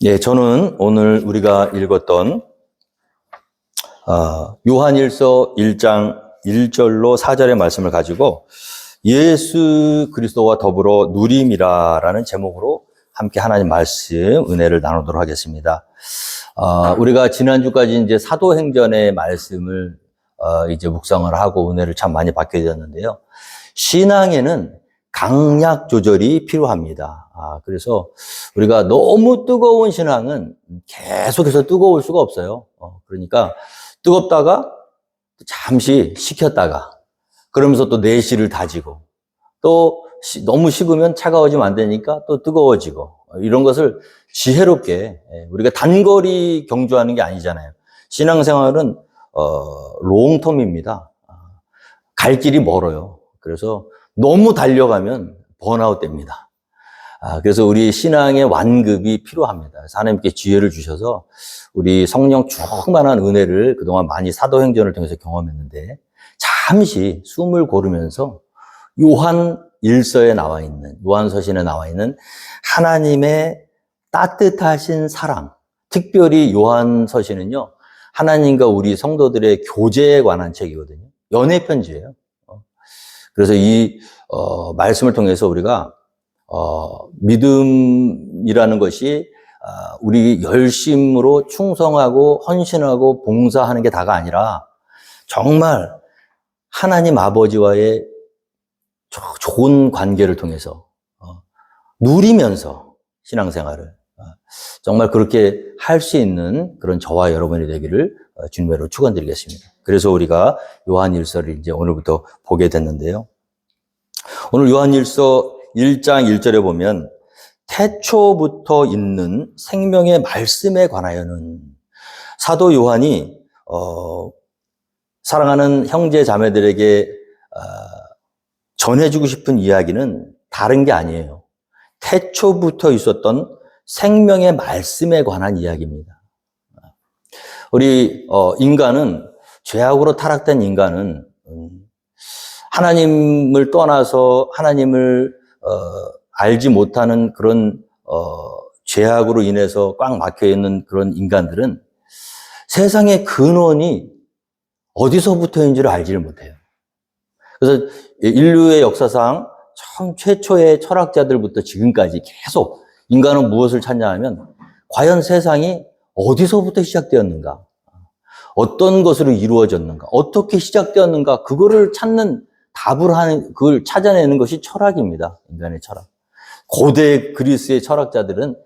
예, 저는 오늘 우리가 읽었던 요한일서 1장 1절로 4절의 말씀을 가지고 예수 그리스도와 더불어 누림이라라는 제목으로 함께 하나님 말씀 은혜를 나누도록 하겠습니다. 우리가 지난주까지 이제 사도행전의 말씀을 이제 묵상을 하고 은혜를 참 많이 받게 되었는데요. 신앙에는 강약 조절이 필요합니다. 그래서 우리가 너무 뜨거운 신앙은 계속해서 뜨거울 수가 없어요. 그러니까 뜨겁다가 잠시 식혔다가 그러면서 또 내실을 다지고 또 너무 식으면 차가워지면 안 되니까 또 뜨거워지고 이런 것을 지혜롭게 우리가 단거리 경주하는 게 아니잖아요. 신앙생활은 롱텀입니다. 갈 길이 멀어요. 그래서 너무 달려가면 번아웃 됩니다. 그래서 우리 신앙의 완급이 필요합니다. 하나님께 지혜를 주셔서 우리 성령 충만한 은혜를 그동안 많이 사도행전을 통해서 경험했는데 잠시 숨을 고르면서 요한 일서에 나와 있는, 요한서신에 나와 있는 하나님의 따뜻하신 사랑, 특별히 요한서신은요, 하나님과 우리 성도들의 교제에 관한 책이거든요. 연애 편지예요. 그래서 이 말씀을 통해서 우리가 믿음이라는 것이 우리 열심으로 충성하고 헌신하고 봉사하는 게 다가 아니라 정말 하나님 아버지와의 좋은 관계를 통해서 누리면서 신앙생활을 정말 그렇게 할 수 있는 그런 저와 여러분이 되기를 주님으로 축원드리겠습니다. 그래서 우리가 요한일서를 이제 오늘부터 보게 됐는데요. 오늘 요한일서 1장 1절에 보면 태초부터 있는 생명의 말씀에 관하여는 사도 요한이 사랑하는 형제 자매들에게 전해주고 싶은 이야기는 다른 게 아니에요. 태초부터 있었던 생명의 말씀에 관한 이야기입니다. 우리 인간은 죄악으로 타락된 인간은 하나님을 떠나서 하나님을 알지 못하는 그런 죄악으로 인해서 꽉 막혀 있는 그런 인간들은 세상의 근원이 어디서부터인지를 알지를 못해요. 그래서 인류의 역사상 처음 최초의 철학자들부터 지금까지 계속 인간은 무엇을 찾냐 하면 과연 세상이 어디서부터 시작되었는가? 어떤 것으로 이루어졌는가? 어떻게 시작되었는가? 그거를 찾는 답을 하는, 그걸 찾아내는 것이 철학입니다. 인간의 철학. 고대 그리스의 철학자들은,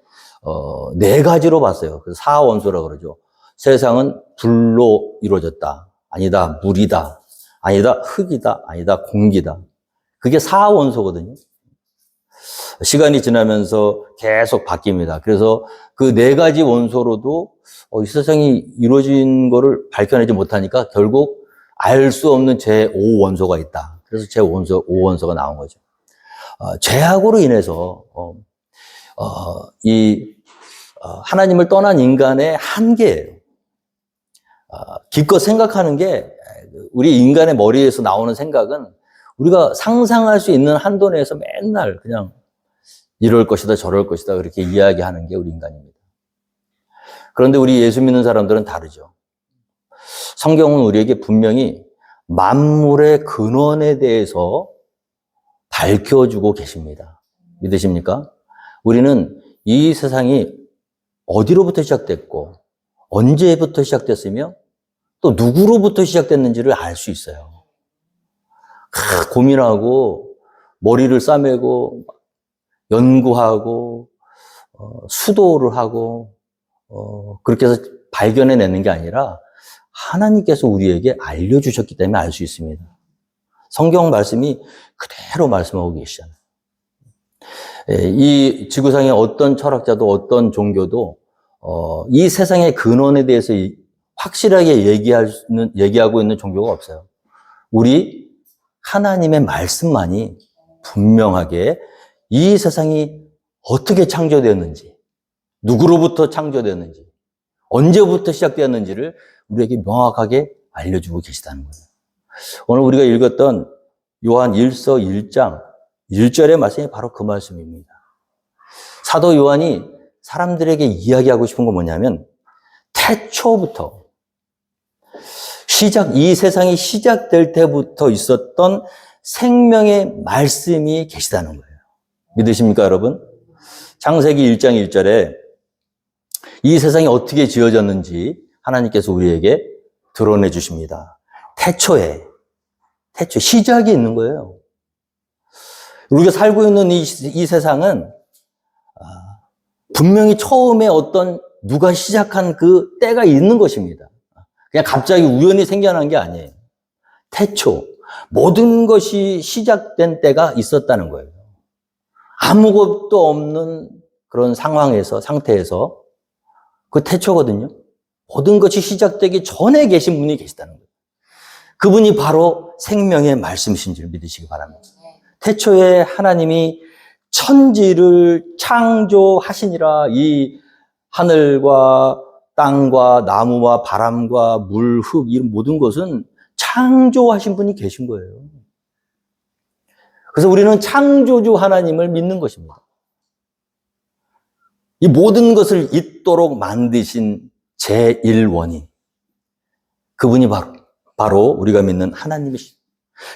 네 가지로 봤어요. 그래서 사원소라고 그러죠. 세상은 불로 이루어졌다. 아니다, 물이다. 아니다, 흙이다. 아니다, 공기다. 그게 사원소거든요. 시간이 지나면서 계속 바뀝니다. 그래서 그 네 가지 원소로도 이 세상이 이루어진 거를 밝혀내지 못하니까 결국 알 수 없는 제5원소가 있다. 그래서 제5원소가 나온 거죠. 죄악으로 인해서 하나님을 떠난 인간의 한계예요. 기껏 생각하는 게 우리 인간의 머리에서 나오는 생각은 우리가 상상할 수 있는 한도 내에서 맨날 그냥 이럴 것이다 저럴 것이다 그렇게 이야기하는 게 우리 인간입니다. 그런데 우리 예수 믿는 사람들은 다르죠. 성경은 우리에게 분명히 만물의 근원에 대해서 밝혀주고 계십니다. 믿으십니까? 우리는 이 세상이 어디로부터 시작됐고 언제부터 시작됐으며 또 누구로부터 시작됐는지를 알 수 있어요. 고민하고 머리를 싸매고 연구하고 수도를 하고 그렇게 해서 발견해내는 게 아니라 하나님께서 우리에게 알려주셨기 때문에 알 수 있습니다. 성경 말씀이 그대로 말씀하고 계시잖아요. 이 지구상의 어떤 철학자도 어떤 종교도 이 세상의 근원에 대해서 확실하게 얘기하고 있는 종교가 없어요. 우리 하나님의 말씀만이 분명하게 이 세상이 어떻게 창조되었는지, 누구로부터 창조되었는지, 언제부터 시작되었는지를 우리에게 명확하게 알려주고 계시다는 거예요. 오늘 우리가 읽었던 요한 1서 1장 1절의 말씀이 바로 그 말씀입니다. 사도 요한이 사람들에게 이야기하고 싶은 건 뭐냐면 태초부터 이 세상이 시작될 때부터 있었던 생명의 말씀이 계시다는 거예요. 믿으십니까, 여러분? 창세기 1장 1절에 이 세상이 어떻게 지어졌는지 하나님께서 우리에게 드러내 주십니다. 태초에 시작이 있는 거예요. 우리가 살고 있는 이 세상은 분명히 처음에 누가 시작한 그 때가 있는 것입니다. 그냥 갑자기 우연히 생겨난 게 아니에요. 태초, 모든 것이 시작된 때가 있었다는 거예요. 아무것도 없는 그런 상태에서 그 태초거든요. 모든 것이 시작되기 전에 계신 분이 계시다는 거예요. 그분이 바로 생명의 말씀이신 줄 믿으시기 바랍니다. 태초에 하나님이 천지를 창조하시니라. 이 하늘과 땅과 나무와 바람과 물, 흙, 이런 모든 것은 창조하신 분이 계신 거예요. 그래서 우리는 창조주 하나님을 믿는 것입니다. 이 모든 것을 있도록 만드신 제1원이 그분이 바로 우리가 믿는 하나님이십니다.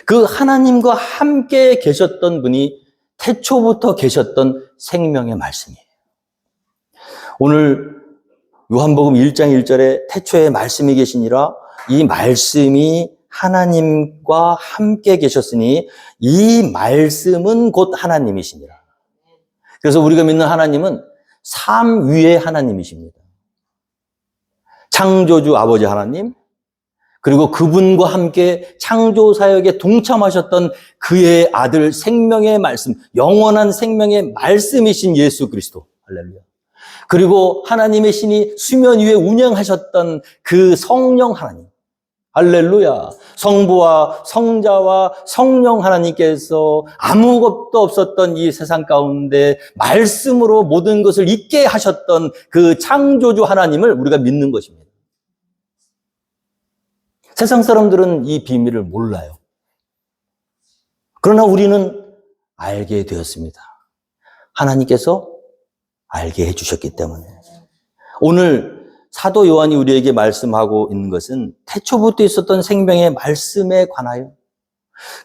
그 하나님과 함께 계셨던 분이 태초부터 계셨던 생명의 말씀이에요. 오늘 요한복음 1장 1절에 태초에 말씀이 계시니라. 이 말씀이 하나님과 함께 계셨으니 이 말씀은 곧 하나님이시니라. 그래서 우리가 믿는 하나님은 삼위의 하나님이십니다. 창조주 아버지 하나님, 그리고 그분과 함께 창조 사역에 동참하셨던 그의 아들 생명의 말씀, 영원한 생명의 말씀이신 예수 그리스도. 할렐루야. 그리고 하나님의 신이 수면 위에 운영하셨던 그 성령 하나님. 할렐루야. 성부와 성자와 성령 하나님께서 아무것도 없었던 이 세상 가운데 말씀으로 모든 것을 있게 하셨던 그 창조주 하나님을 우리가 믿는 것입니다. 세상 사람들은 이 비밀을 몰라요. 그러나 우리는 알게 되었습니다. 하나님께서 알게 해주셨기 때문에. 오늘 사도 요한이 우리에게 말씀하고 있는 것은 태초부터 있었던 생명의 말씀에 관하여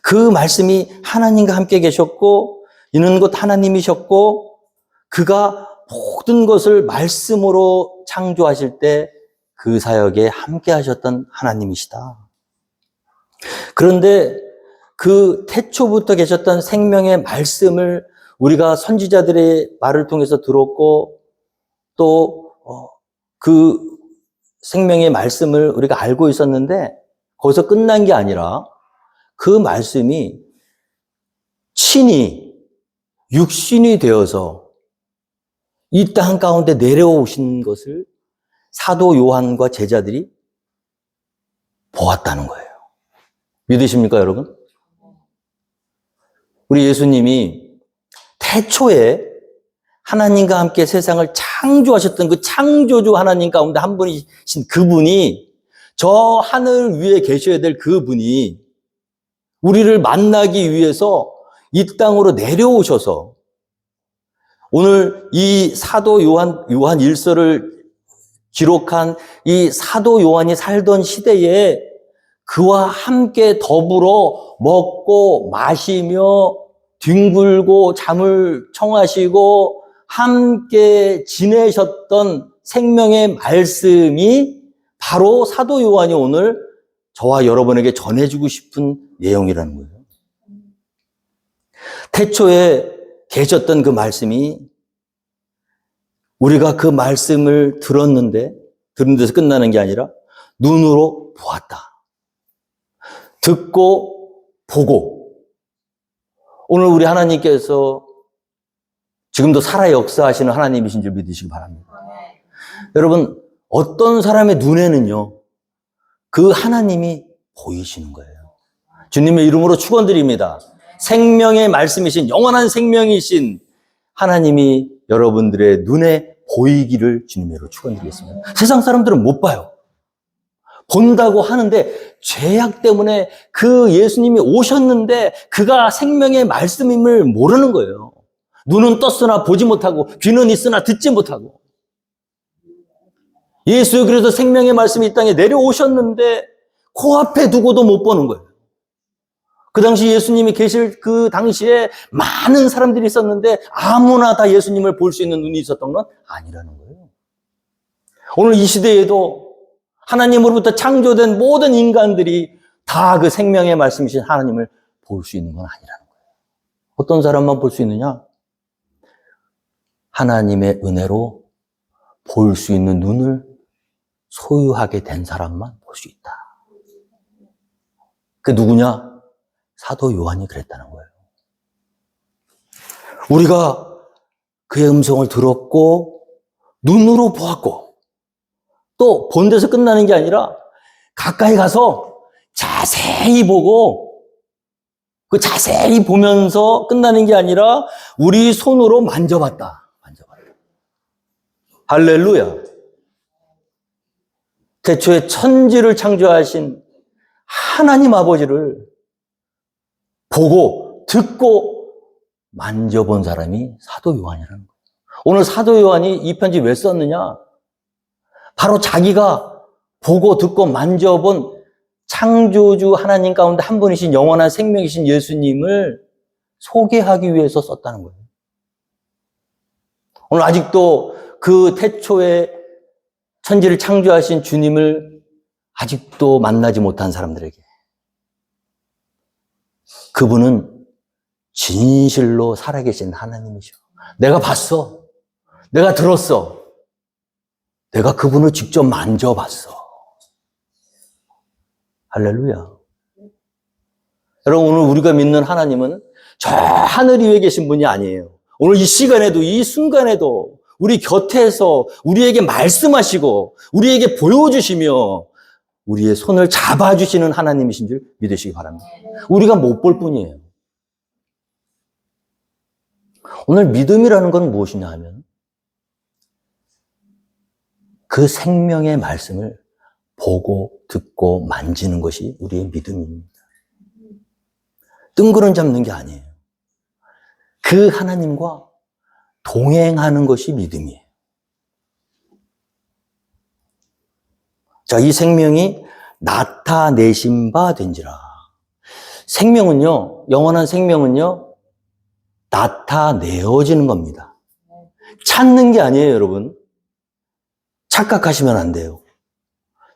그 말씀이 하나님과 함께 계셨고 이는 곧 하나님이셨고 그가 모든 것을 말씀으로 창조하실 때 그 사역에 함께 하셨던 하나님이시다. 그런데 그 태초부터 계셨던 생명의 말씀을 우리가 선지자들의 말을 통해서 들었고 또 그 생명의 말씀을 우리가 알고 있었는데 거기서 끝난 게 아니라 그 말씀이 친히 육신이 되어서 이 땅 가운데 내려오신 것을 사도 요한과 제자들이 보았다는 거예요. 믿으십니까, 여러분? 우리 예수님이 태초에 하나님과 함께 세상을 창조하셨던 그 창조주 하나님 가운데 한 분이신 그분이 저 하늘 위에 계셔야 될 그분이 우리를 만나기 위해서 이 땅으로 내려오셔서 오늘 이 사도 요한 일서를 기록한 이 사도 요한이 살던 시대에 그와 함께 더불어 먹고 마시며 뒹굴고 잠을 청하시고 함께 지내셨던 생명의 말씀이 바로 사도 요한이 오늘 저와 여러분에게 전해주고 싶은 내용이라는 거예요. 태초에 계셨던 그 말씀이 우리가 그 말씀을 들은 데서 끝나는 게 아니라 눈으로 보았다. 듣고 보고. 오늘 우리 하나님께서 지금도 살아 역사하시는 하나님이신 줄 믿으시기 바랍니다. 여러분, 어떤 사람의 눈에는요, 그 하나님이 보이시는 거예요. 주님의 이름으로 축원드립니다. 생명의 말씀이신 영원한 생명이신 하나님이 여러분들의 눈에 보이기를 주님의 이름으로 축원드리겠습니다. 세상 사람들은 못 봐요. 본다고 하는데 죄악 때문에 그 예수님이 오셨는데 그가 생명의 말씀임을 모르는 거예요. 눈은 떴으나 보지 못하고 귀는 있으나 듣지 못하고 예수 그래서 생명의 말씀이 이 땅에 내려오셨는데 코앞에 두고도 못 보는 거예요. 그 당시 예수님이 계실 그 당시에 많은 사람들이 있었는데 아무나 다 예수님을 볼 수 있는 눈이 있었던 건 아니라는 거예요. 오늘 이 시대에도 하나님으로부터 창조된 모든 인간들이 다 그 생명의 말씀이신 하나님을 볼 수 있는 건 아니라는 거예요. 어떤 사람만 볼 수 있느냐? 하나님의 은혜로 볼 수 있는 눈을 소유하게 된 사람만 볼 수 있다. 그 누구냐? 사도 요한이 그랬다는 거예요. 우리가 그의 음성을 들었고 눈으로 보았고 또 본 데서 끝나는 게 아니라 가까이 가서 자세히 보고 그 자세히 보면서 끝나는 게 아니라 우리 손으로 만져봤다. 할렐루야. 태초에 천지를 창조하신 하나님 아버지를 보고 듣고 만져본 사람이 사도 요한이라는 거예요. 오늘 사도 요한이 이 편지 왜 썼느냐? 바로 자기가 보고 듣고 만져본 창조주 하나님 가운데 한 분이신 영원한 생명이신 예수님을 소개하기 위해서 썼다는 거예요. 오늘 아직도 그 태초에 천지를 창조하신 주님을 아직도 만나지 못한 사람들에게 그분은 진실로 살아계신 하나님이죠. 내가 봤어. 내가 들었어. 내가 그분을 직접 만져봤어. 할렐루야. 여러분, 오늘 우리가 믿는 하나님은 저 하늘 위에 계신 분이 아니에요. 오늘 이 시간에도, 이 순간에도 우리 곁에서 우리에게 말씀하시고 우리에게 보여주시며 우리의 손을 잡아주시는 하나님이신 줄 믿으시기 바랍니다. 우리가 못 볼 뿐이에요. 오늘 믿음이라는 건 무엇이냐 하면 그 생명의 말씀을 보고 듣고 만지는 것이 우리의 믿음입니다. 뜬구름 잡는 게 아니에요. 그 하나님과 동행하는 것이 믿음이에요. 자, 이 생명이 나타내신 바 된지라. 생명은요, 영원한 생명은요, 나타내어지는 겁니다. 찾는 게 아니에요, 여러분. 착각하시면 안 돼요.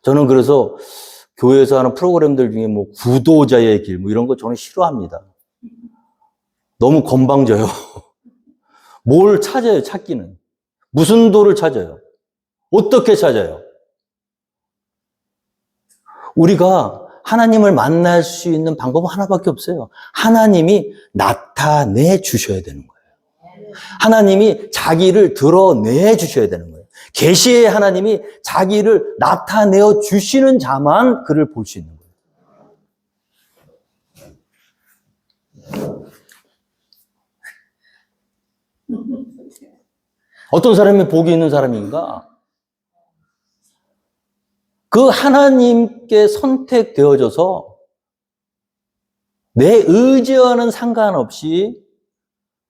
저는 그래서 교회에서 하는 프로그램들 중에 뭐 구도자의 길, 뭐 이런 거 저는 싫어합니다. 너무 건방져요. 뭘 찾아요, 찾기는. 무슨 도를 찾아요? 어떻게 찾아요? 우리가 하나님을 만날 수 있는 방법은 하나밖에 없어요. 하나님이 나타내 주셔야 되는 거예요. 하나님이 자기를 드러내 주셔야 되는 거예요. 계시의 하나님이 자기를 나타내어 주시는 자만 그를 볼 수 있는 거예요. 어떤 사람이 복이 있는 사람인가? 그 하나님께 선택되어져서 내 의지와는 상관없이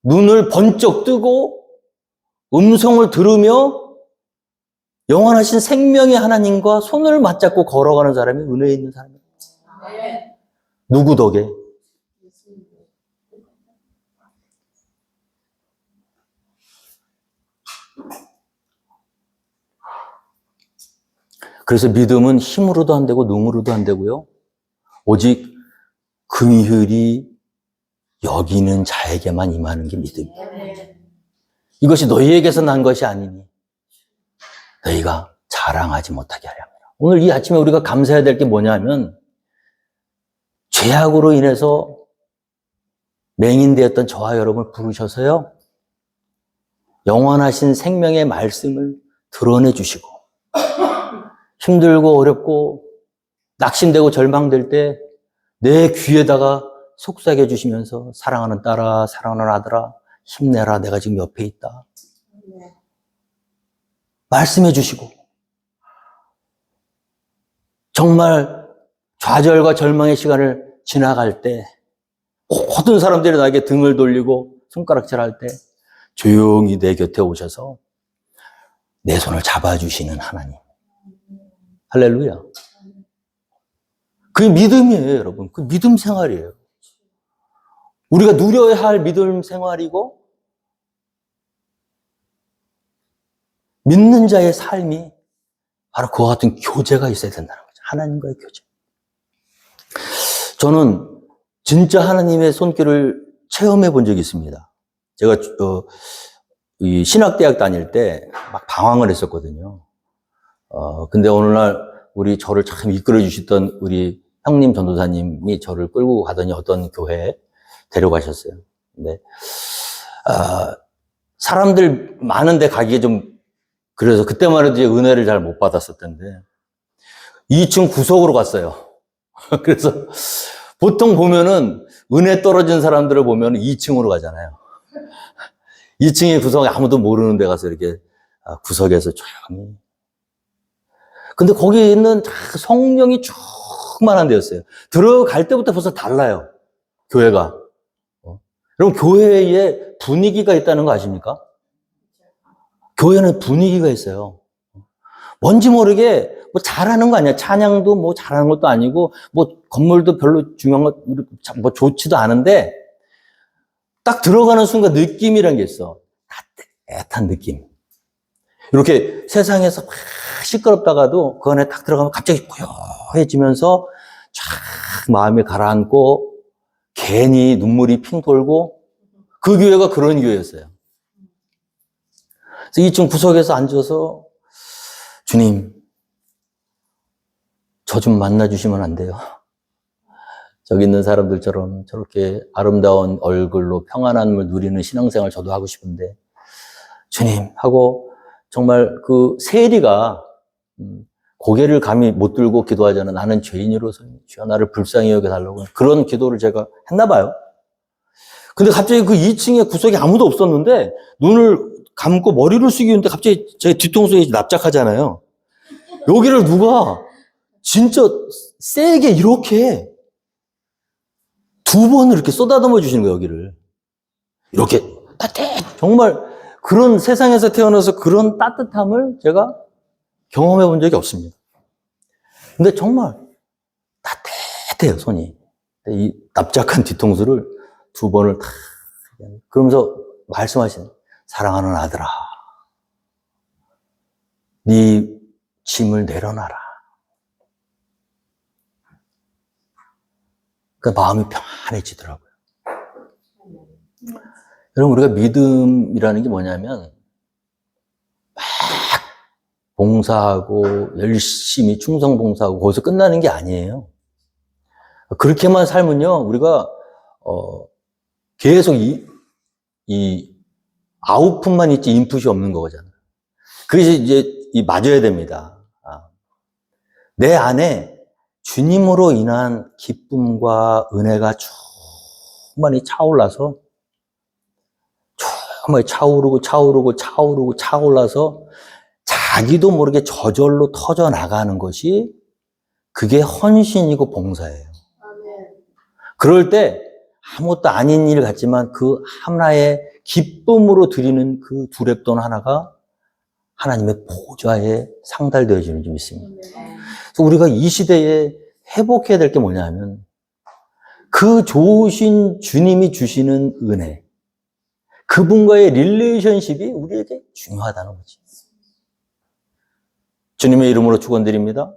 눈을 번쩍 뜨고 음성을 들으며 영원하신 생명의 하나님과 손을 맞잡고 걸어가는 사람이 은혜 있는 사람이에요. 누구 덕에? 그래서 믿음은 힘으로도 안 되고 능으로도 안 되고요. 오직 긍휼히 여기는 자에게만 임하는 게 믿음이에요. 이것이 너희에게서 난 것이 아니니 너희가 자랑하지 못하게 하려 합니다. 오늘 이 아침에 우리가 감사해야 될 게 뭐냐면 죄악으로 인해서 맹인되었던 저와 여러분을 부르셔서요. 영원하신 생명의 말씀을 드러내 주시고 힘들고 어렵고 낙심되고 절망될 때 내 귀에다가 속삭여 주시면서 사랑하는 딸아, 사랑하는 아들아, 힘내라. 내가 지금 옆에 있다. 말씀해 주시고 정말 좌절과 절망의 시간을 지나갈 때 모든 사람들이 나에게 등을 돌리고 손가락질할 때 조용히 내 곁에 오셔서 내 손을 잡아주시는 하나님. 할렐루야. 그게 믿음이에요, 여러분. 그 믿음 생활이에요. 우리가 누려야 할 믿음 생활이고, 믿는 자의 삶이 바로 그와 같은 교제가 있어야 된다는 거죠. 하나님과의 교제. 저는 진짜 하나님의 손길을 체험해 본 적이 있습니다. 제가 이 신학대학 다닐 때 막 방황을 했었거든요. 근데 어느 날 저를 참 이끌어 주셨던 우리 형님 전도사님이 저를 끌고 가더니 어떤 교회에 데려가셨어요. 근데 사람들 많은데 가기에 좀 그래서 그때만 해도 은혜를 잘 못 받았었던데 2층 구석으로 갔어요. 그래서 보통 보면은 은혜 떨어진 사람들을 보면 2층으로 가잖아요. 2층의 구석에 아무도 모르는 데 가서 이렇게 구석에서 조용히. 근데 거기 있는 성령이 충만한 데였어요. 들어갈 때부터 벌써 달라요. 교회가. 여러분, 교회에 분위기가 있다는 거 아십니까? 교회는 분위기가 있어요. 뭔지 모르게 뭐 잘하는 거 아니야. 찬양도 뭐 잘하는 것도 아니고 뭐 건물도 별로 중요한 것 뭐 좋지도 않은데 딱 들어가는 순간 느낌이란 게 있어. 따뜻한 느낌. 이렇게 세상에서 막 시끄럽다가도 그 안에 딱 들어가면 갑자기 고요해지면서 쫙 마음이 가라앉고 괜히 눈물이 핑 돌고 그 교회가 그런 교회였어요. 그래서 2층 구석에서 앉아서 주님, 저 좀 만나주시면 안 돼요? 저기 있는 사람들처럼 저렇게 아름다운 얼굴로 평안함을 누리는 신앙생활 저도 하고 싶은데 주님 하고 정말 그 세리가 고개를 감히 못 들고 기도하잖아. 나는 죄인으로서 주여 나를 불쌍히 여겨달라고 그런 기도를 제가 했나 봐요. 근데 갑자기 그 2층에 구석에 아무도 없었는데 눈을 감고 머리를 숙이는데 갑자기 제 뒤통수에 납작하잖아요. 여기를 누가 진짜 세게 이렇게 2번을 이렇게 쏟아담아 주시는 거예요, 여기를. 이렇게 정말 그런 세상에서 태어나서 그런 따뜻함을 제가 경험해 본 적이 없습니다. 근데 정말 따뜻해요, 손이. 이 납작한 뒤통수를 2번을 탁 그러면서 말씀하시는 사랑하는 아들아, 네 짐을 내려놔라. 그 마음이 평안해지더라고요. 여러분, 우리가 믿음이라는 게 뭐냐면 막 봉사하고 열심히 충성 봉사하고 거기서 끝나는 게 아니에요. 그렇게만 살면요, 우리가 계속 이 아웃풋만 있지 인풋이 없는 거잖아요. 그래서 이제 맞아야 됩니다. 내 안에 주님으로 인한 기쁨과 은혜가 충만히 차올라서 정말 차오르고 자기도 모르게 저절로 터져 나가는 것이 그게 헌신이고 봉사예요. 그럴 때 아무것도 아닌 일 같지만 그 하나의 기쁨으로 드리는 그 두 렙돈 하나가 하나님의 보좌에 상달되어지는 줄 믿습니다. 그래서 우리가 이 시대에 회복해야 될 게 뭐냐면 그 좋으신 주님이 주시는 은혜, 그분과의 릴레이션십이 우리에게 중요하다는 거지. 주님의 이름으로 축원드립니다.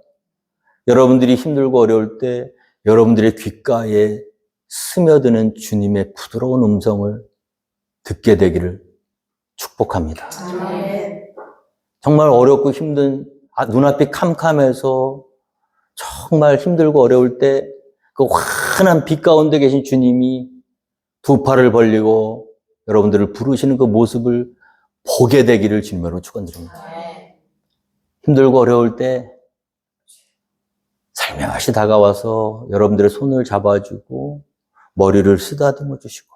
여러분들이 힘들고 어려울 때 여러분들의 귓가에 스며드는 주님의 부드러운 음성을 듣게 되기를 축복합니다. 정말 어렵고 힘든 눈앞이 캄캄해서 정말 힘들고 어려울 때 그 환한 빛 가운데 계신 주님이 두 팔을 벌리고 여러분들을 부르시는 그 모습을 보게 되기를 주님으로 축원드립니다. 힘들고 어려울 때 살며시 다가와서 여러분들의 손을 잡아주고 머리를 쓰다듬어 주시고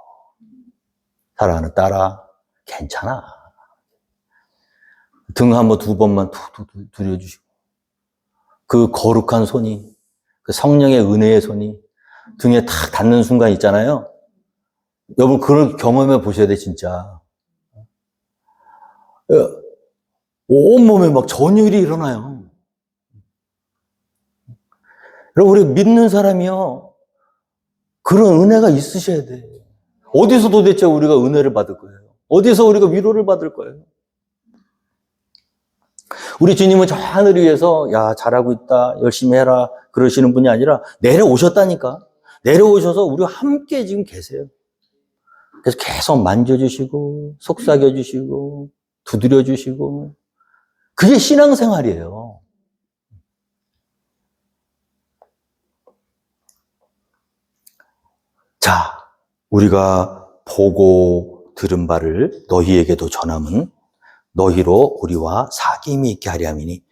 사랑하는 딸아 괜찮아. 등 한번 2번만 툭툭 두려주시고 그 거룩한 손이 그 성령의 은혜의 손이 등에 탁 닿는 순간 있잖아요. 여러분 그걸 경험해 보셔야 돼 진짜. 온몸에 막 전율이 일어나요. 여러분, 우리 믿는 사람이요, 그런 은혜가 있으셔야 돼. 어디서 도대체 우리가 은혜를 받을 거예요? 어디서 우리가 위로를 받을 거예요? 우리 주님은 저 하늘 위에서 야, 잘하고 있다, 열심히 해라 그러시는 분이 아니라 내려오셨다니까. 내려오셔서 우리와 함께 지금 계세요. 그래서 계속 만져주시고 속삭여주시고 두드려주시고, 그게 신앙생활이에요. 자, 우리가 보고 들은 바를 너희에게도 전함은 너희로 우리와 사귐이 있게 하려 함이니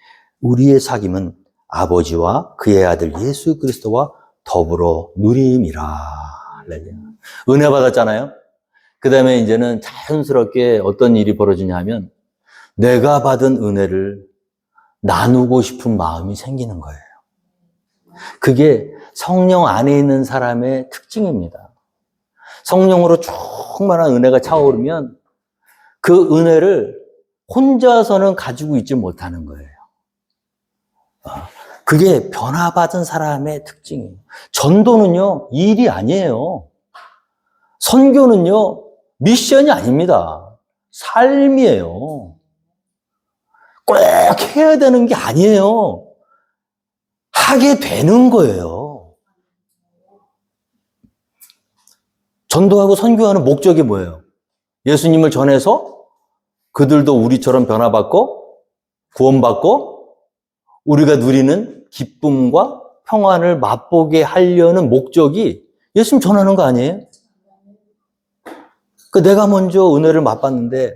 우리의 사귐은 아버지와 그의 아들 예수 그리스도와 더불어 누림이라. 은혜 받았잖아요. 그 다음에 이제는 자연스럽게 어떤 일이 벌어지냐 하면 내가 받은 은혜를 나누고 싶은 마음이 생기는 거예요. 그게 성령 안에 있는 사람의 특징입니다. 성령으로 충만한 은혜가 차오르면 그 은혜를 혼자서는 가지고 있지 못하는 거예요. 그게 변화받은 사람의 특징이에요. 전도는요, 일이 아니에요. 선교는요, 미션이 아닙니다. 삶이에요. 꼭 해야 되는 게 아니에요. 하게 되는 거예요. 전도하고 선교하는 목적이 뭐예요? 예수님을 전해서 그들도 우리처럼 변화받고 구원받고 우리가 누리는 기쁨과 평안을 맛보게 하려는 목적이 예수님 전하는 거 아니에요? 내가 먼저 은혜를 맛봤는데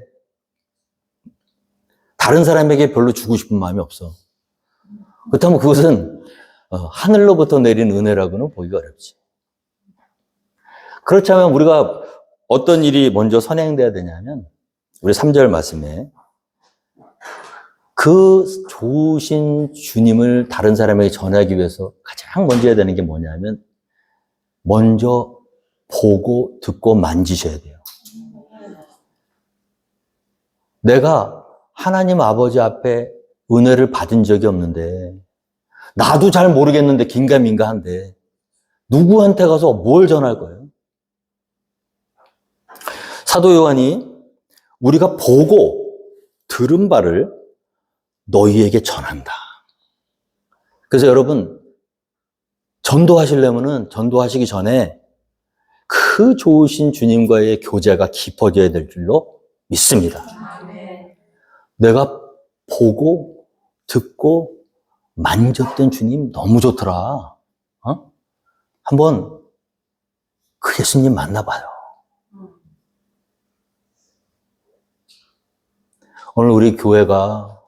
다른 사람에게 별로 주고 싶은 마음이 없어. 그렇다면 그것은 하늘로부터 내린 은혜라고는 보기가 어렵지. 그렇다면 우리가 어떤 일이 먼저 선행돼야 되냐면 우리 3절 말씀에 그 좋으신 주님을 다른 사람에게 전하기 위해서 가장 먼저 해야 되는 게 뭐냐면 먼저 보고 듣고 만지셔야 돼요. 내가 하나님 아버지 앞에 은혜를 받은 적이 없는데 나도 잘 모르겠는데 긴가민가한데 누구한테 가서 뭘 전할 거예요? 사도 요한이 우리가 보고 들은 바를 너희에게 전한다. 그래서 여러분, 전도하시려면은 전도하시기 전에 그 좋으신 주님과의 교제가 깊어져야 될 줄로 믿습니다. 내가 보고 듣고 만졌던 주님 너무 좋더라. 한번 그 예수님 만나봐요. 오늘 우리 교회가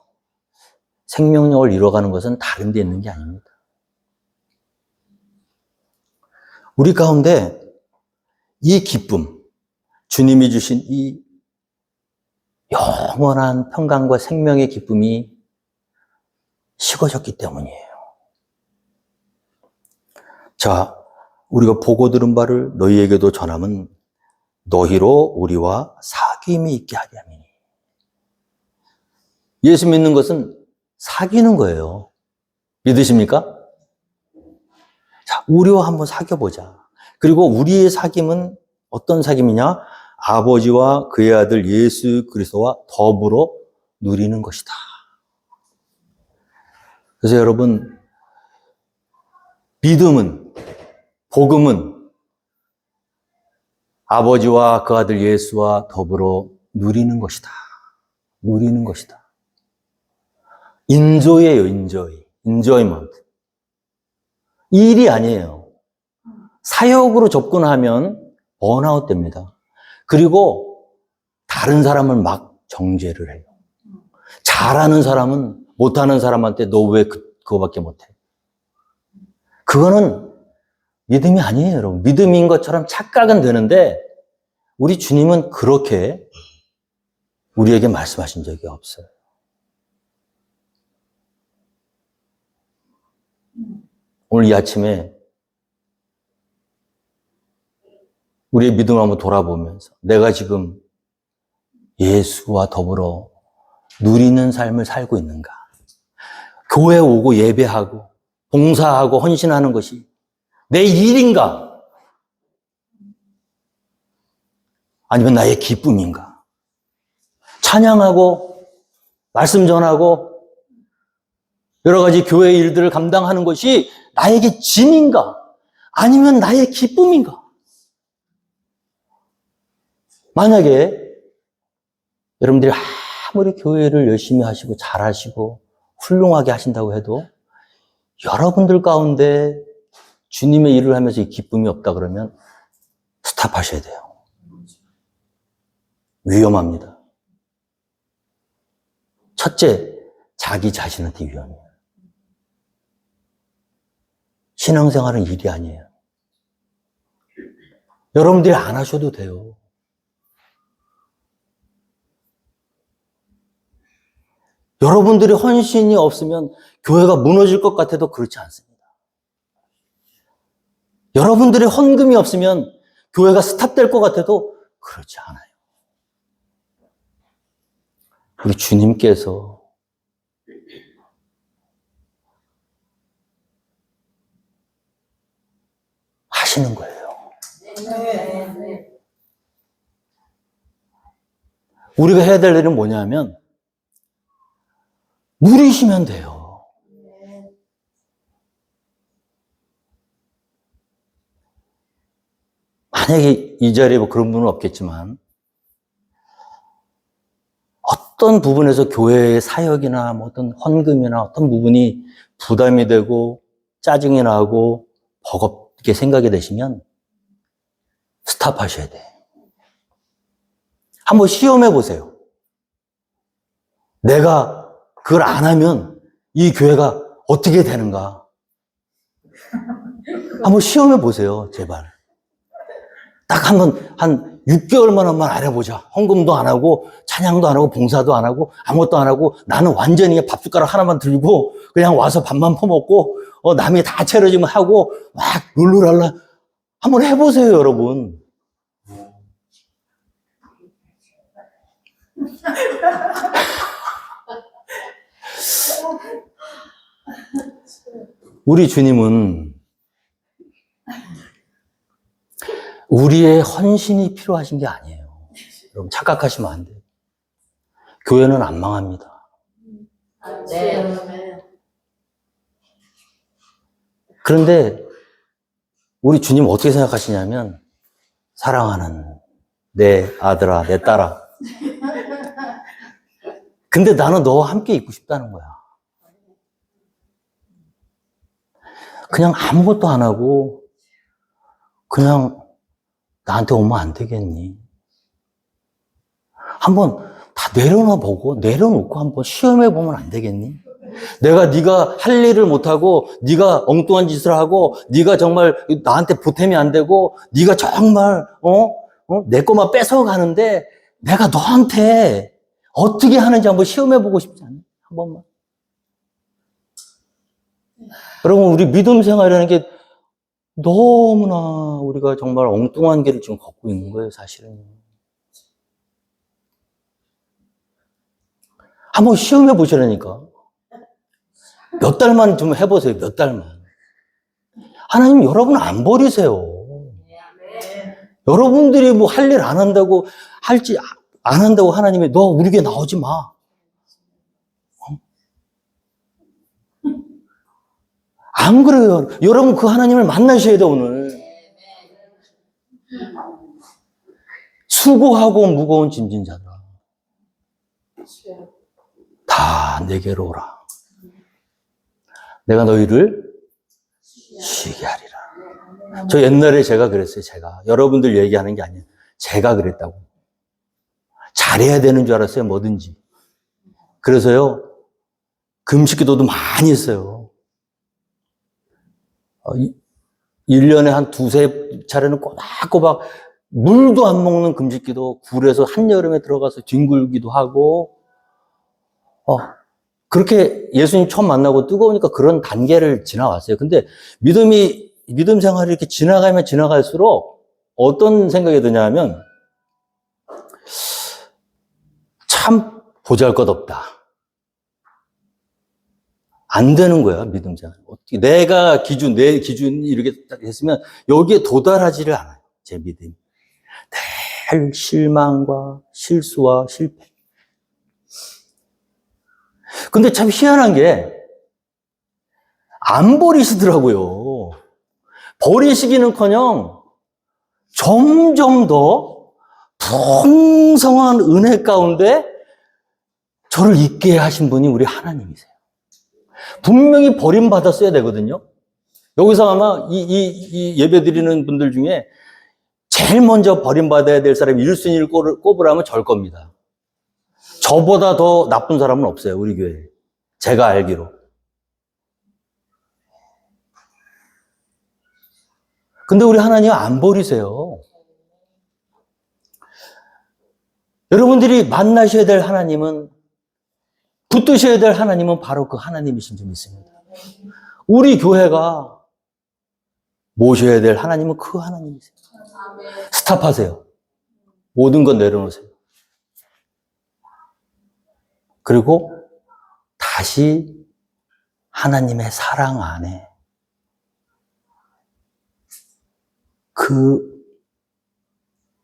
생명력을 이뤄가는 것은 다른 데 있는 게 아닙니다. 우리 가운데 이 기쁨, 주님이 주신 이 영원한 평강과 생명의 기쁨이 식어졌기 때문이에요. 자, 우리가 보고 들은 바를 너희에게도 전함은 너희로 우리와 사귐이 있게 하려 함이니. 예수 믿는 것은 사귀는 거예요. 믿으십니까? 자, 우리와 한번 사귀어보자. 그리고 우리의 사귐은 어떤 사귐이냐? 아버지와 그의 아들 예수 그리스도와 더불어 누리는 것이다. 그래서 여러분, 믿음은, 복음은 아버지와 그 아들 예수와 더불어 누리는 것이다. 누리는 것이다. 인조이에요, 인조이. 인조이먼트. 일이 아니에요. 사역으로 접근하면 번아웃 됩니다. 그리고 다른 사람을 막 정죄를 해요. 잘하는 사람은 못하는 사람한테 너 왜 그거밖에 못해? 그거는 믿음이 아니에요, 여러분. 믿음인 것처럼 착각은 되는데 우리 주님은 그렇게 우리에게 말씀하신 적이 없어요. 오늘 이 아침에 우리의 믿음을 한번 돌아보면서 내가 지금 예수와 더불어 누리는 삶을 살고 있는가? 교회 오고 예배하고 봉사하고 헌신하는 것이 내 일인가? 아니면 나의 기쁨인가? 찬양하고 말씀 전하고 여러 가지 교회 일들을 감당하는 것이 나에게 짐인가? 아니면 나의 기쁨인가? 만약에 여러분들이 아무리 교회를 열심히 하시고 잘하시고 훌륭하게 하신다고 해도 여러분들 가운데 주님의 일을 하면서 이 기쁨이 없다 그러면 스탑하셔야 돼요. 위험합니다. 첫째, 자기 자신한테 위험해요. 신앙생활은 일이 아니에요. 여러분들이 안 하셔도 돼요. 여러분들의 헌신이 없으면 교회가 무너질 것 같아도 그렇지 않습니다. 여러분들의 헌금이 없으면 교회가 스탑될 것 같아도 그렇지 않아요. 우리 주님께서 하시는 거예요. 우리가 해야 될 일은 뭐냐면 누리시면 돼요. 만약에 이 자리에 뭐 그런 분은 없겠지만 어떤 부분에서 교회의 사역이나 뭐 어떤 헌금이나 어떤 부분이 부담이 되고 짜증이 나고 버겁게 생각이 되시면 스탑하셔야 돼요. 한번 시험해 보세요. 내가 그걸 안 하면 이 교회가 어떻게 되는가? 한번 시험해 보세요, 제발. 딱 한 6개월만만 알아보자. 헌금도 안 하고, 찬양도 안 하고, 봉사도 안 하고, 아무것도 안 하고, 나는 완전히 밥숟가락 하나만 들고, 그냥 와서 밥만 퍼먹고, 남이 다 차려지면 하고, 막 룰루랄라. 한번 해보세요, 여러분. 우리 주님은 우리의 헌신이 필요하신 게 아니에요. 여러분 착각하시면 안 돼요. 교회는 안 망합니다. 네. 그런데 우리 주님 어떻게 생각하시냐면 사랑하는 내 아들아, 내 딸아. 근데 나는 너와 함께 있고 싶다는 거야. 그냥 아무것도 안 하고 그냥 나한테 오면 안 되겠니? 한번 다 내려놓고 한번 시험해 보면 안 되겠니? 네가 할 일을 못하고 네가 엉뚱한 짓을 하고 네가 정말 나한테 보탬이 안 되고 네가 정말 내 것만 뺏어가는데 내가 너한테 어떻게 하는지 한번 시험해 보고 싶지 않니? 한 번만. 여러분 우리 믿음 생활이라는 게 너무나 우리가 정말 엉뚱한 길을 지금 걷고 있는 거예요, 사실은. 한번 시험해 보시라니까. 몇 달만 좀 해보세요, 몇 달만. 하나님 여러분 안 버리세요. 여러분들이 뭐 할 일 안 한다고, 안 한다고 하나님이 너 우리 교회 나오지 마. 안 그래요. 여러분 그 하나님을 만나셔야 돼, 오늘. 수고하고 무거운 짐진 자들아. 다 내게로 오라. 내가 너희를 쉬게 하리라. 저 옛날에 제가 그랬어요, 제가. 여러분들 얘기하는 게 아니에요. 제가 그랬다고. 잘해야 되는 줄 알았어요, 뭐든지. 그래서요, 금식 기도도 많이 했어요. 1년에 한 두세 차례는 꼬박꼬박 물도 안 먹는 금식기도 굴에서 한여름에 들어가서 뒹굴기도 하고 그렇게 예수님 처음 만나고 뜨거우니까 그런 단계를 지나왔어요. 근데 믿음 생활이 이렇게 지나가면 지나갈수록 어떤 생각이 드냐면 참 보잘것없다. 안 되는 거야, 믿음 생활. 어떻게, 내가 내 기준이 이렇게 딱 했으면 여기에 도달하지를 않아요, 제 믿음이. 늘 실망과 실수와 실패. 근데 참 희한한 게, 안 버리시더라고요. 버리시기는커녕 점점 더 풍성한 은혜 가운데 저를 있게 하신 분이 우리 하나님이세요. 분명히 버림받았어야 되거든요. 여기서 아마 이 예배 드리는 분들 중에 제일 먼저 버림받아야 될 사람이 1순위를 꼽으라면 절 겁니다. 저보다 더 나쁜 사람은 없어요, 우리 교회에. 제가 알기로. 근데 우리 하나님 안 버리세요. 여러분들이 만나셔야 될 하나님은, 붙드셔야 될 하나님은 바로 그 하나님이신 줄 믿습니다. 우리 교회가 모셔야 될 하나님은 그 하나님이세요. 스탑하세요. 모든 건 내려놓으세요. 그리고 다시 하나님의 사랑 안에 그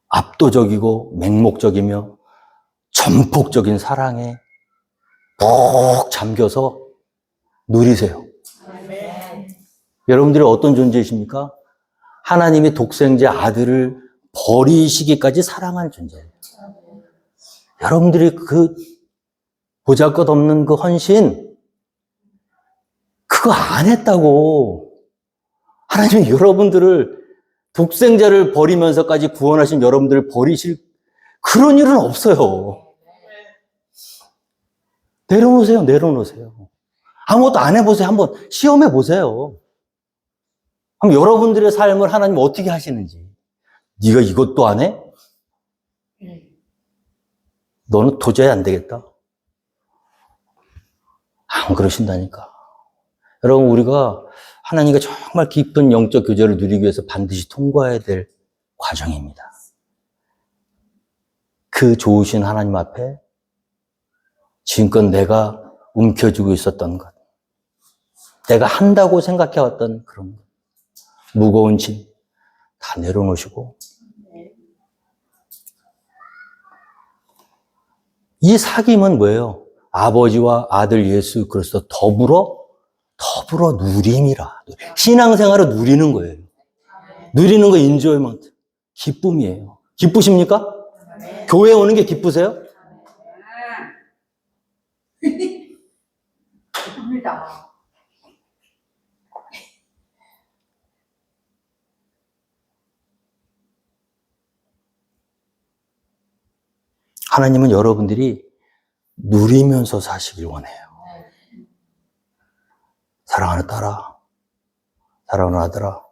압도적이고 맹목적이며 전폭적인 사랑에 푹 잠겨서 누리세요. 여러분들이 어떤 존재이십니까? 하나님의 독생자 아들을 버리시기까지 사랑한 존재예요. 여러분들이 그 보잘것없는 그 헌신, 그거 안 했다고. 하나님이 여러분들을, 독생자를 버리면서까지 구원하신 여러분들을 버리실 그런 일은 없어요. 내려놓으세요, 내려놓으세요. 아무것도 안 해보세요. 한번 시험해 보세요. 그럼 여러분들의 삶을 하나님 어떻게 하시는지. 네가 이것도 안 해? 너는 도저히 안 되겠다. 안 그러신다니까. 여러분, 우리가 하나님과 정말 깊은 영적 교제를 누리기 위해서 반드시 통과해야 될 과정입니다. 그 좋으신 하나님 앞에 지금껏 내가 움켜쥐고 있었던 것, 내가 한다고 생각해왔던 그런 것, 무거운 짐 다 내려놓으시고, 이 사귐은 뭐예요? 아버지와 아들 예수 그리스도 더불어 누림이라. 신앙생활을 누리는 거예요. 누리는 거 인조이먼트. 기쁨이에요. 기쁘십니까? 교회 오는 게 기쁘세요? 기쁩니다. 하나님은 여러분들이 누리면서 사시길 원해요. 사랑하는 딸아, 사랑하는 아들아,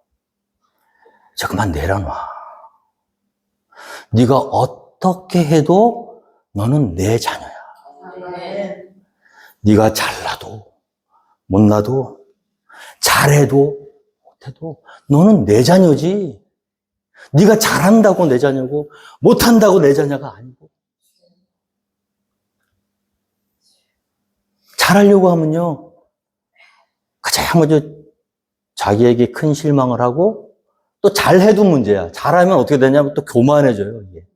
이제 그만 내려놔. 네가 어떻게 해도 너는 내 자녀야. 네가 잘나도 못나도 잘해도 못해도 너는 내 자녀지. 네가 잘한다고 내 자녀고 못한다고 내 자녀가 아니고. 잘하려고 하면요, 가장 먼저 자기에게 큰 실망을 하고, 또 잘해도 문제야. 잘하면 어떻게 되냐면 또 교만해져요, 이게.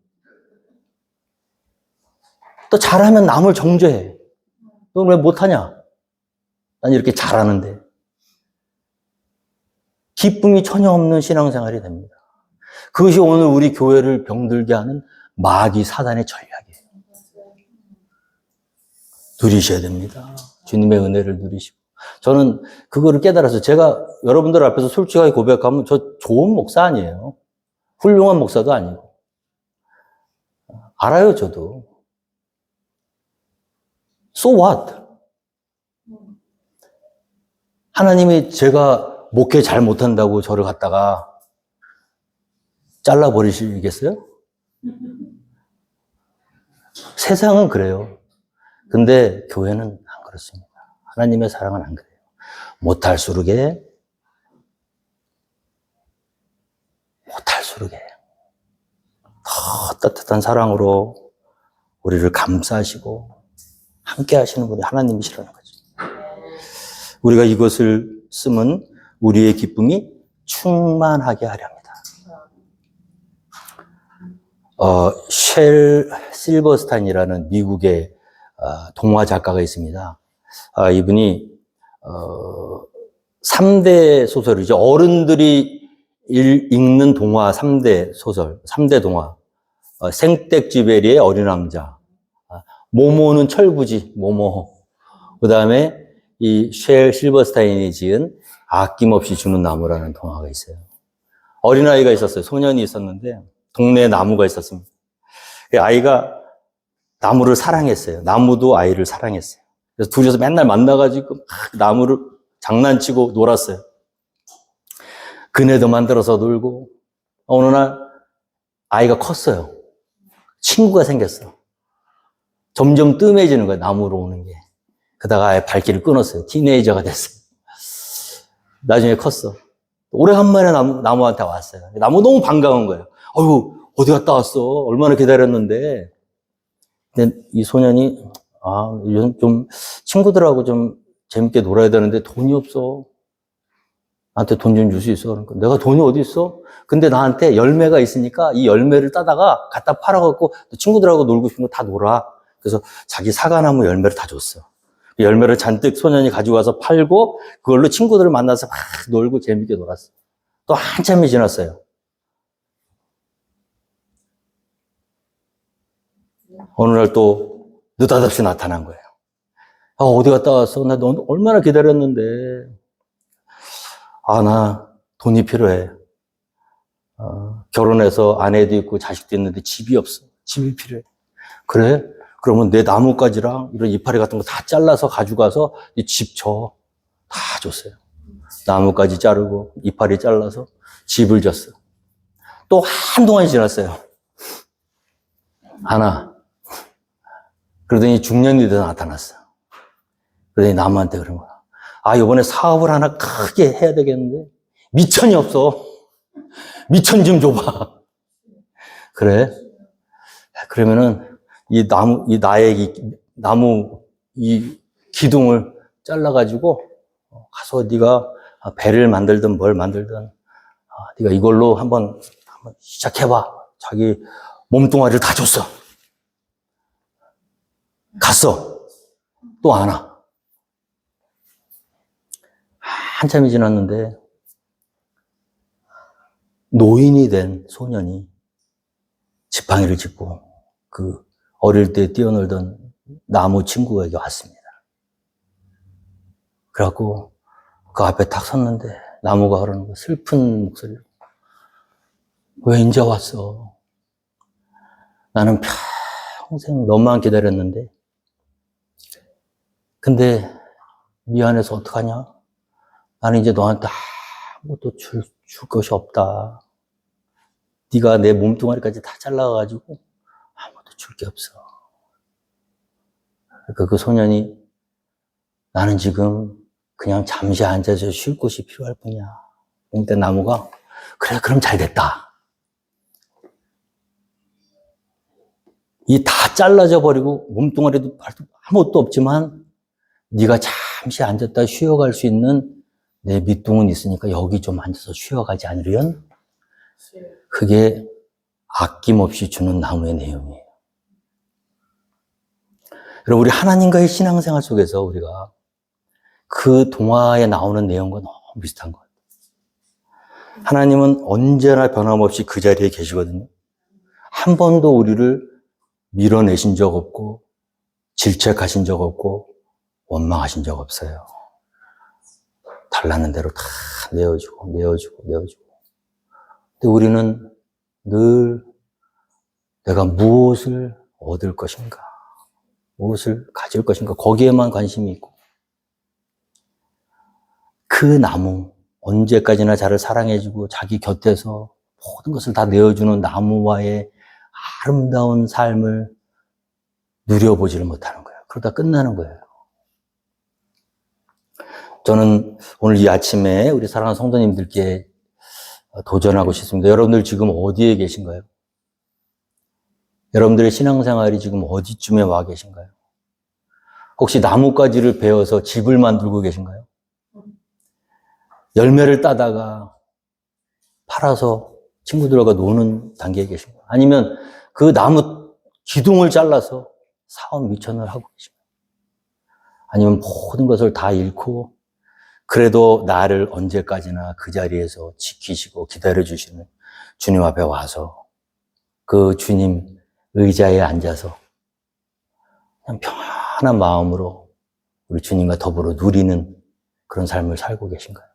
또 잘하면 남을 정죄해. 넌 왜 못하냐? 난 이렇게 잘하는데. 기쁨이 전혀 없는 신앙생활이 됩니다. 그것이 오늘 우리 교회를 병들게 하는 마귀 사단의 전략이에요. 누리셔야 됩니다. 주님의 은혜를 누리시고. 저는 그거를 깨달아서, 제가 여러분들 앞에서 솔직하게 고백하면 저 좋은 목사 아니에요. 훌륭한 목사도 아니고. 알아요, 저도. So what? 하나님이 제가 목회 잘 못한다고 저를 갖다가 잘라버리시겠어요? 세상은 그래요. 근데 교회는 안 그렇습니다. 하나님의 사랑은 안 그래요. 못할수록 더 따뜻한 사랑으로 우리를 감싸시고 함께 하시는 분이 하나님이시라는 거죠. 우리가 이것을 쓰면 우리의 기쁨이 충만하게 하려 합니다. 쉘 실버스타인이라는 미국의 동화 작가가 있습니다. 이분이 3대 소설이죠. 어른들이 읽는 동화 3대 소설, 3대 동화. 생텍쥐베리의 어린 왕자, 모모는 철부지, 모모. 그 다음에 이 쉘 실버스타인이 지은 아낌없이 주는 나무라는 동화가 있어요. 어린아이가 있었어요. 소년이 있었는데 동네에 나무가 있었습니다. 아이가 나무를 사랑했어요. 나무도 아이를 사랑했어요. 그래서 둘이서 맨날 만나가지고 막 나무를 장난치고 놀았어요. 그네도 만들어서 놀고. 어느 날 아이가 컸어요. 친구가 생겼어. 점점 뜸해지는 거야, 나무로 오는 게. 그러다가 아예 발길을 끊었어요. 티네이저가 됐어요. 나중에 컸어. 오래간만에 나무한테 왔어요. 나무 너무 반가운 거예요. 어휴, 어디 갔다 왔어? 얼마나 기다렸는데. 근데 이 소년이, 요즘 좀 친구들하고 좀 재밌게 놀아야 되는데 돈이 없어. 나한테 돈 좀 줄 수 있어? 그러니까 내가 돈이 어디 있어? 근데 나한테 열매가 있으니까 이 열매를 따다가 갖다 팔아갖고 친구들하고 놀고 싶은 거 다 놀아. 그래서 자기 사과나무 열매를 다 줬어. 그 열매를 잔뜩 소년이 가지고 와서 팔고 그걸로 친구들을 만나서 막 놀고 재밌게 놀았어. 또 한참이 지났어요. 어느 날 또 느닷없이 나타난 거예요. 어디 갔다 왔어? 나 너 얼마나 기다렸는데. 나 돈이 필요해. 결혼해서 아내도 있고 자식도 있는데 집이 없어. 집이 필요해. 그래? 그러면 내 나뭇가지랑 이런 이파리 같은 거 다 잘라서 가져가서 이 집 줘. 다 줬어요. 나뭇가지 자르고 이파리 잘라서 집을 줬어. 또 한동안이 지났어요. 하나. 그러더니 중년이 돼서 나타났어. 그러더니 나무한테 그런 거야. 이번에 사업을 하나 크게 해야 되겠는데 미천이 없어. 미천 좀 줘봐. 그래? 그러면은 나의 나무 기둥을 잘라가지고 가서 네가 배를 만들든 뭘 만들든 네가 이걸로 한번 시작해봐. 자기 몸뚱아리를 다 줬어. 갔어. 또 안 와. 한참이 지났는데 노인이 된 소년이 지팡이를 짚고 그 어릴 때 뛰어놀던 나무 친구에게 왔습니다. 그래갖고 그 앞에 딱 섰는데 나무가 그러는 거 슬픈 목소리로 왜 이제 왔어? 나는 평생 너만 기다렸는데 근데 미안해서 어떡하냐? 나는 이제 너한테 아무것도 줄 것이 없다. 네가 내 몸뚱아리까지 다 잘라가지고 아무것도 줄 게 없어. 그러니까 그 소년이 나는 지금 그냥 잠시 앉아서 쉴 곳이 필요할 뿐이야. 그러니까 나무가 그래 그럼 잘 됐다. 이 다 잘라져 버리고 몸뚱아리도 아무것도 없지만 네가 잠시 앉았다 쉬어갈 수 있는 내 밑둥은 있으니까 여기 좀 앉아서 쉬어가지 않으련? 그게 아낌없이 주는 나무의 내용이에요. 여러분, 우리 하나님과의 신앙생활 속에서 우리가 그 동화에 나오는 내용과 너무 비슷한 것 같아요. 하나님은 언제나 변함없이 그 자리에 계시거든요. 한 번도 우리를 밀어내신 적 없고 질책하신 적 없고 원망하신 적 없어요. 달라는 대로 다 내어주고. 근데 우리는 늘 내가 무엇을 얻을 것인가, 무엇을 가질 것인가, 거기에만 관심이 있고 그 나무, 언제까지나 저를 사랑해주고 자기 곁에서 모든 것을 다 내어주는 나무와의 아름다운 삶을 누려보지를 못하는 거예요. 그러다 끝나는 거예요. 저는 오늘 이 아침에 우리 사랑하는 성도님들께 도전하고 싶습니다. 여러분들 지금 어디에 계신가요? 여러분들의 신앙생활이 지금 어디쯤에 와 계신가요? 혹시 나뭇가지를 베어서 집을 만들고 계신가요? 열매를 따다가 팔아서 친구들과 노는 단계에 계신 거예요. 아니면 그 나무 기둥을 잘라서 사업 미천을 하고 계십니다. 아니면 모든 것을 다 잃고 그래도 나를 언제까지나 그 자리에서 지키시고 기다려주시는 주님 앞에 와서 그 주님 의자에 앉아서 그냥 평안한 마음으로 우리 주님과 더불어 누리는 그런 삶을 살고 계신가요?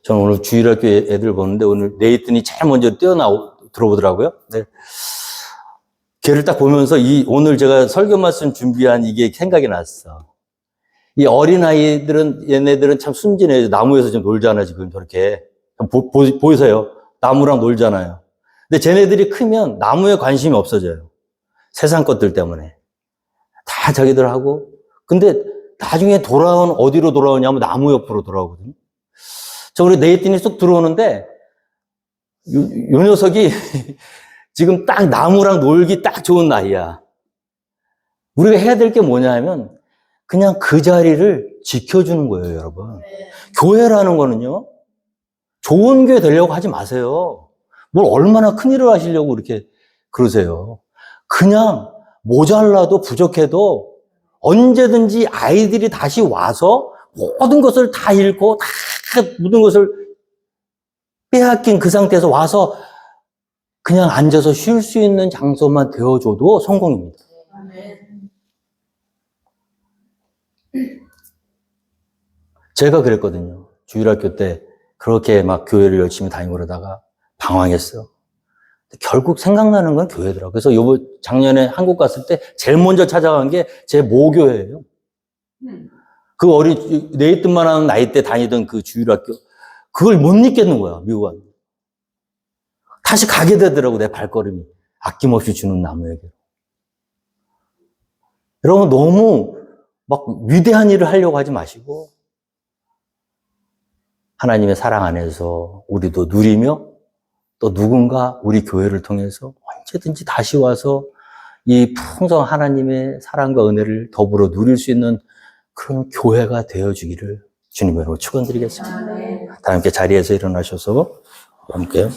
저는 오늘 주일학교 애들 보는데 오늘 네이튼이 제일 먼저 들어오더라고요. 네. 걔를 딱 보면서 오늘 제가 설교 말씀 준비한 이게 생각이 났어. 이 어린아이들은, 얘네들은 참 순진해요. 나무에서 좀 놀잖아요, 지금 저렇게. 보이세요? 나무랑 놀잖아요. 근데 쟤네들이 크면 나무에 관심이 없어져요. 세상 것들 때문에. 다 자기들 하고. 근데 나중에 어디로 돌아오냐면 나무 옆으로 돌아오거든요. 저 우리 네이튼이 쏙 들어오는데, 요 녀석이 지금 딱 나무랑 놀기 딱 좋은 나이야. 우리가 해야 될 게 뭐냐 하면, 그냥 그 자리를 지켜주는 거예요, 여러분. 교회라는 거는요, 좋은 교회 되려고 하지 마세요. 뭘 얼마나 큰일을 하시려고 그렇게 그러세요. 그냥 모자라도 부족해도 언제든지 아이들이 다시 와서 모든 것을 다 잃고 다 모든 것을 빼앗긴 그 상태에서 와서 그냥 앉아서 쉴 수 있는 장소만 되어줘도 성공입니다. 제가 그랬거든요. 주일학교 때 그렇게 막 교회를 열심히 다니고 그러다가 방황했어요. 결국 생각나는 건 교회더라고요. 그래서 작년에 한국 갔을 때 제일 먼저 찾아간 게 제 모교회예요. 그 네이튼만 하는 나이 때 다니던 그 주일학교, 그걸 못 잊겠는 거야, 미국 와서. 다시 가게 되더라고, 내 발걸음이. 아낌없이 주는 나무에게. 여러분, 너무 막 위대한 일을 하려고 하지 마시고, 하나님의 사랑 안에서 우리도 누리며, 또 누군가 우리 교회를 통해서 언제든지 다시 와서 이 풍성한 하나님의 사랑과 은혜를 더불어 누릴 수 있는 그런 교회가 되어주기를 주님으로 축원드리겠습니다. 다 함께 자리에서 일어나셔서 함께